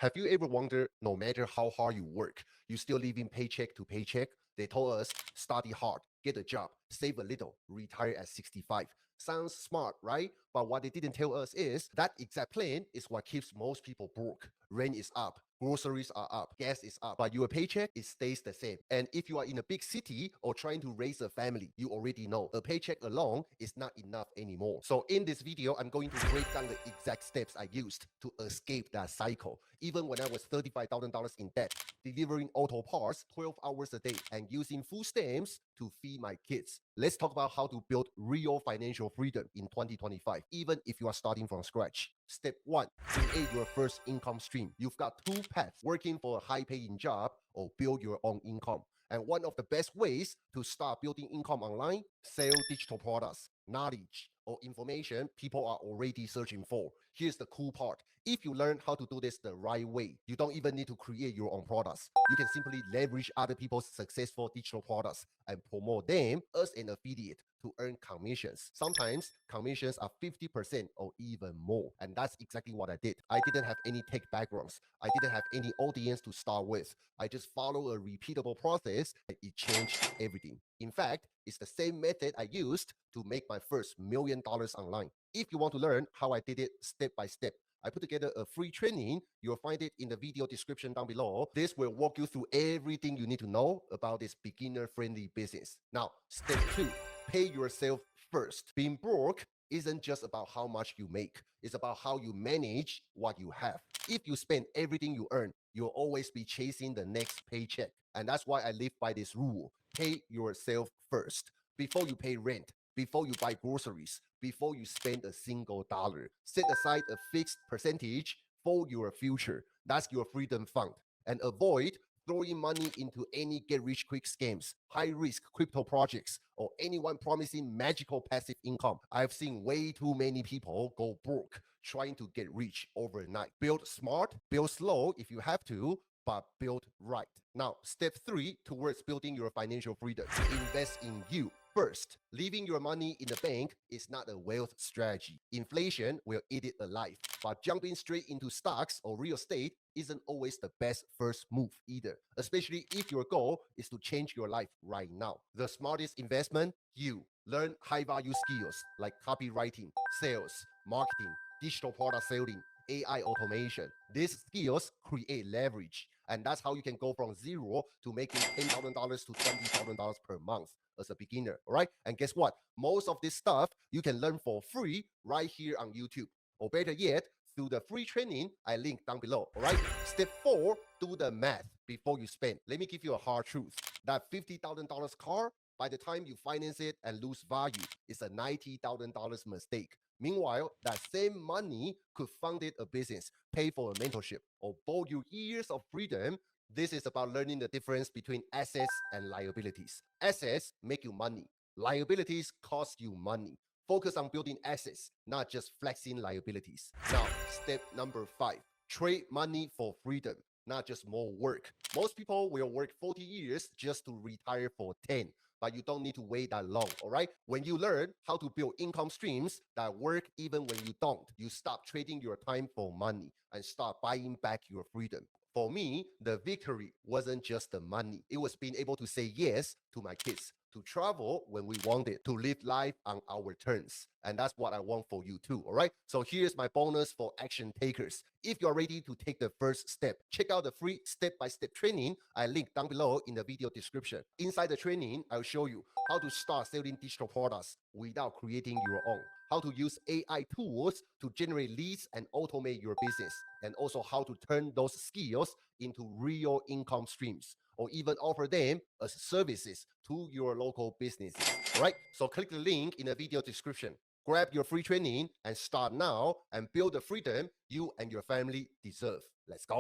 Have you ever wondered, no matter how hard you work, you still living paycheck to paycheck? They told us, study hard, get a job, save a little, retire at 65. Sounds smart, right? But what they didn't tell us is that exact plan is what keeps most people broke. Rent is up, groceries are up, gas is up, but your paycheck, it stays the same. And if you are in a big city or trying to raise a family, you already know a paycheck alone is not enough anymore. So in this video, I'm going to break down the exact steps I used to escape that cycle. Even when I was $35,000 in debt, delivering auto parts 12 hours a day, and using food stamps to feed my kids. Let's talk about how to build real financial freedom in 2025, even if you are starting from scratch. Step 1, create your first income stream. You've got two paths, working for a high-paying job or build your own income. And one of the best ways to start building income online, sell digital products, knowledge, or information people are already searching for. Here's the cool part. If you learn how to do this the right way, you don't even need to create your own products. You can simply leverage other people's successful digital products and promote them as an affiliate to earn commissions. Sometimes commissions are 50% or even more. And that's exactly what I did. I didn't have any tech backgrounds. I didn't have any audience to start with. I just follow a repeatable process and it changed everything. In fact, it's the same method I used to make my first $1 million online. If you want to learn how I did it step by step, I put together a free training. You'll find it in the video description down below. This will walk you through everything you need to know about this beginner-friendly business. Now, step 2, pay yourself first. Being broke isn't just about how much you make. It's about how you manage what you have. If you spend everything you earn, you'll always be chasing the next paycheck. And that's why I live by this rule. Pay yourself first. Before you pay rent, before you buy groceries, before you spend a single dollar, set aside a fixed percentage for your future. That's your freedom fund. And avoid throwing money into any get-rich-quick scams, high-risk crypto projects, or anyone promising magical passive income. I've seen way too many people go broke trying to get rich overnight. Build smart, build slow if you have to, but build right. Now, step 3 towards building your financial freedom. Invest in you first. Leaving your money in the bank is not a wealth strategy. Inflation will eat it alive. But jumping straight into stocks or real estate isn't always the best first move either, especially if your goal is to change your life right now. The smartest investment, you. Learn high-value skills like copywriting, sales, marketing, digital product selling, AI automation. These skills create leverage. And that's how you can go from zero to making $10,000 to $20,000 per month as a beginner, all right? And guess what? Most of this stuff you can learn for free right here on YouTube. Or better yet, through the free training I link down below, all right? Step 4, do the math before you spend. Let me give you a hard truth. That $50,000 car, by the time you finance it and lose value, is a $90,000 mistake. Meanwhile, that same money could fund a business, pay for a mentorship, or buy you years of freedom. This is about learning the difference between assets and liabilities. Assets make you money. Liabilities cost you money. Focus on building assets, not just flexing liabilities. Now, step number 5, trade money for freedom, not just more work. Most people will work 40 years just to retire for 10. But you don't need to wait that long, all right? When you learn how to build income streams that work even when you don't, you stop trading your time for money and start buying back your freedom. For me, the victory wasn't just the money. It was being able to say yes to my kids, to travel when we wanted, to live life on our terms. And that's what I want for you too, all right? So here's my bonus for action takers. If you're ready to take the first step, check out the free step-by-step training I linked down below in the video description. Inside the training, I'll show you how to start selling digital products without creating your own, how to use AI tools to generate leads and automate your business, and also how to turn those skills into real income streams, or even offer them as services to your local businesses. All right, so click the link in the video description. Grab your free training and start now and build the freedom you and your family deserve. Let's go.